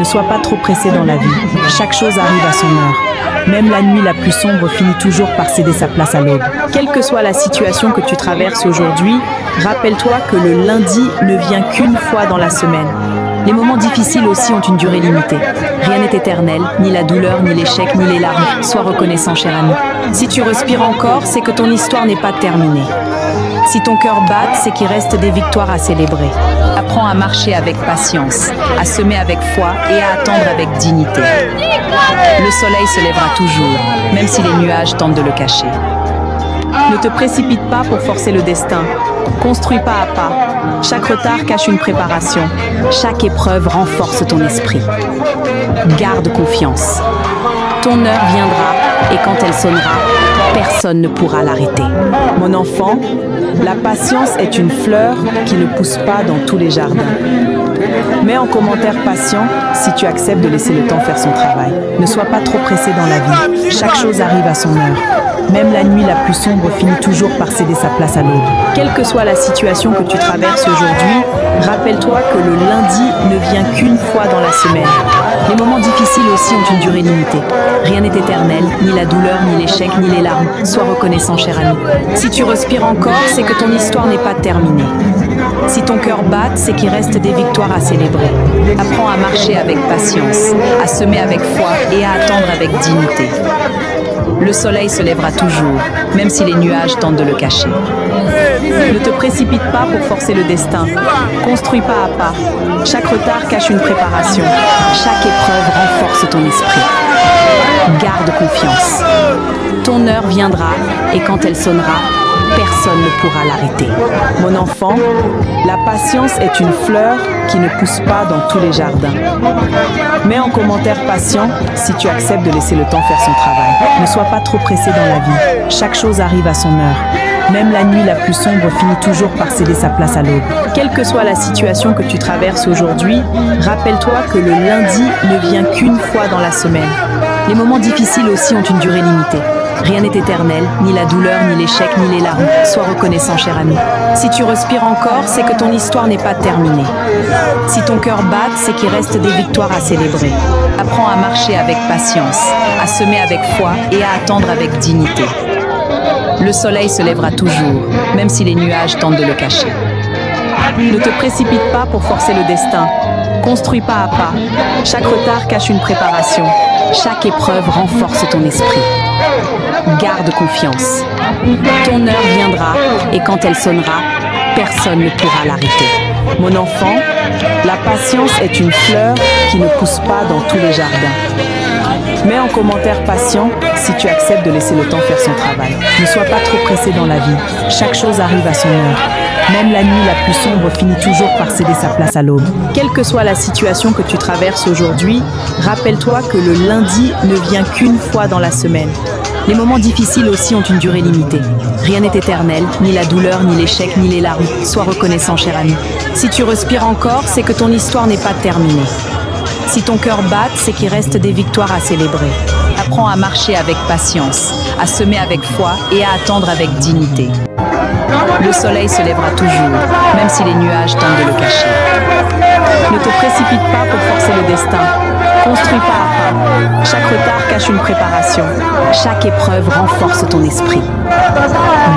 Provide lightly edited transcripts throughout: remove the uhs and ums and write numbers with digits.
Ne sois pas trop pressé dans la vie. Chaque chose arrive à son heure. Même la nuit la plus sombre finit toujours par céder sa place à l'aube. Quelle que soit la situation que tu traverses aujourd'hui, rappelle-toi que le lundi ne vient qu'une fois dans la semaine. Les moments difficiles aussi ont une durée limitée. Rien n'est éternel, ni la douleur, ni l'échec, ni les larmes. Sois reconnaissant, cher ami. Si tu respires encore, c'est que ton histoire n'est pas terminée. Si ton cœur bat, c'est qu'il reste des victoires à célébrer. Apprends à marcher avec patience, à semer avec foi et à attendre avec dignité. Le soleil se lèvera toujours, même si les nuages tentent de le cacher. Ne te précipite pas pour forcer le destin. Construis pas à pas. Chaque retard cache une préparation. Chaque épreuve renforce ton esprit. Garde confiance. Ton heure viendra et quand elle sonnera, personne ne pourra l'arrêter. Mon enfant, la patience est une fleur qui ne pousse pas dans tous les jardins. Mets en commentaire patient si tu acceptes de laisser le temps faire son travail. Ne sois pas trop pressé dans la vie. Chaque chose arrive à son heure. Même la nuit la plus sombre finit toujours par céder sa place à l'aube. Quelle que soit la situation que tu traverses aujourd'hui, rappelle-toi que le lundi ne vient qu'une fois dans la semaine. Les moments difficiles aussi ont une durée limitée. Rien n'est éternel, ni la douleur, ni l'échec, ni les larmes. Sois reconnaissant, cher ami. Si tu respires encore, c'est que ton histoire n'est pas terminée. Si ton cœur bat, c'est qu'il reste des victoires à célébrer. Apprends à marcher avec patience, à semer avec foi et à attendre avec dignité. Le soleil se lèvera toujours, même si les nuages tentent de le cacher. Ne te précipite pas pour forcer le destin. Construis pas à pas. Chaque retard cache une préparation. Chaque épreuve renforce ton esprit. Garde confiance. Ton heure viendra et quand elle sonnera, personne ne pourra l'arrêter. Mon enfant, la patience est une fleur qui ne pousse pas dans tous les jardins. Mets en commentaire patient si tu acceptes de laisser le temps faire son travail. Ne sois pas trop pressé dans la vie. Chaque chose arrive à son heure. Même la nuit la plus sombre finit toujours par céder sa place à l'aube. Quelle que soit la situation que tu traverses aujourd'hui, rappelle-toi que le lundi ne vient qu'une fois dans la semaine. Les moments difficiles aussi ont une durée limitée. Rien n'est éternel, ni la douleur, ni l'échec, ni les larmes. Sois reconnaissant, cher ami. Si tu respires encore, c'est que ton histoire n'est pas terminée. Si ton cœur bat, c'est qu'il reste des victoires à célébrer. Apprends à marcher avec patience, à semer avec foi et à attendre avec dignité. Le soleil se lèvera toujours, même si les nuages tentent de le cacher. Ne te précipite pas pour forcer le destin. Construis pas à pas. Chaque retard cache une préparation. Chaque épreuve renforce ton esprit. Garde confiance. Ton heure viendra et quand elle sonnera, personne ne pourra l'arrêter. Mon enfant, la patience est une fleur qui ne pousse pas dans tous les jardins. Mets en commentaire patient si tu acceptes de laisser le temps faire son travail. Ne sois pas trop pressé dans la vie. Chaque chose arrive à son heure. Même la nuit la plus sombre finit toujours par céder sa place à l'aube. Quelle que soit la situation que tu traverses aujourd'hui, rappelle-toi que le lundi ne vient qu'une fois dans la semaine. Les moments difficiles aussi ont une durée limitée. Rien n'est éternel, ni la douleur, ni l'échec, ni les larmes. Sois reconnaissant, cher ami. Si tu respires encore, c'est que ton histoire n'est pas terminée. Si ton cœur bat, c'est qu'il reste des victoires à célébrer. Apprends à marcher avec patience, à semer avec foi et à attendre avec dignité. Le soleil se lèvera toujours, même si les nuages tentent de le cacher. Ne te précipite pas pour forcer le destin. Construis pas à pas. Chaque retard cache une préparation. Chaque épreuve renforce ton esprit.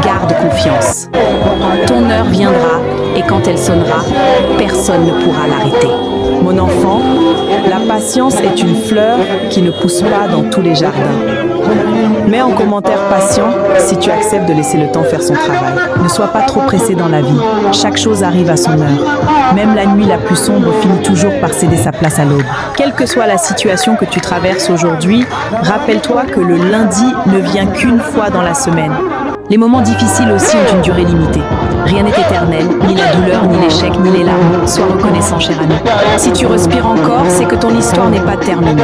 Garde confiance. Ton heure viendra et quand elle sonnera, personne ne pourra l'arrêter. Mon enfant, la patience est une fleur qui ne pousse pas dans tous les jardins. Mets en commentaire patient si tu acceptes de laisser le temps faire son travail. Ne sois pas trop pressé dans la vie. Chaque chose arrive à son heure. Même la nuit la plus sombre finit toujours par céder sa place à l'aube. Quelle que soit la situation que tu traverses aujourd'hui, rappelle-toi que le lundi ne vient qu'une fois dans la semaine. Les moments difficiles aussi ont une durée limitée. Rien n'est éternel, ni la douleur, ni l'échec, ni les larmes. Sois reconnaissant, cher ami. Si tu respires encore, c'est que ton histoire n'est pas terminée.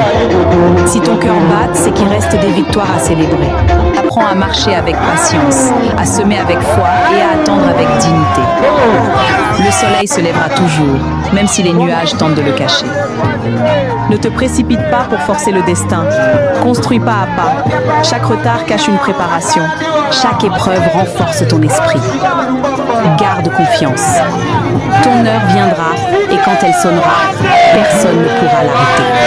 Si ton cœur bat, c'est qu'il reste des victoires à célébrer. Apprends à marcher avec patience, à semer avec foi et à attendre avec dignité. Le soleil se lèvera toujours, même si les nuages tentent de le cacher. Ne te précipite pas pour forcer le destin. Construis pas à pas. Chaque retard cache une préparation. Chaque épreuve renforce ton esprit. Garde confiance. Ton heure viendra et quand elle sonnera, personne ne pourra l'arrêter.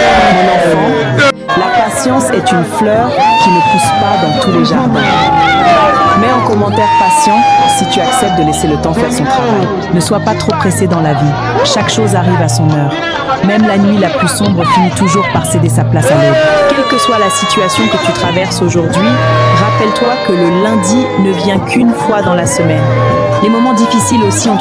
une fleur qui ne pousse pas dans tous les jardins. Mets en commentaire patient si tu acceptes de laisser le temps faire son travail. Ne sois pas trop pressé dans la vie. Chaque chose arrive à son heure. Même la nuit la plus sombre finit toujours par céder sa place à l'aube. Quelle que soit la situation que tu traverses aujourd'hui, rappelle-toi que le lundi ne vient qu'une fois dans la semaine. Les moments difficiles aussi ont une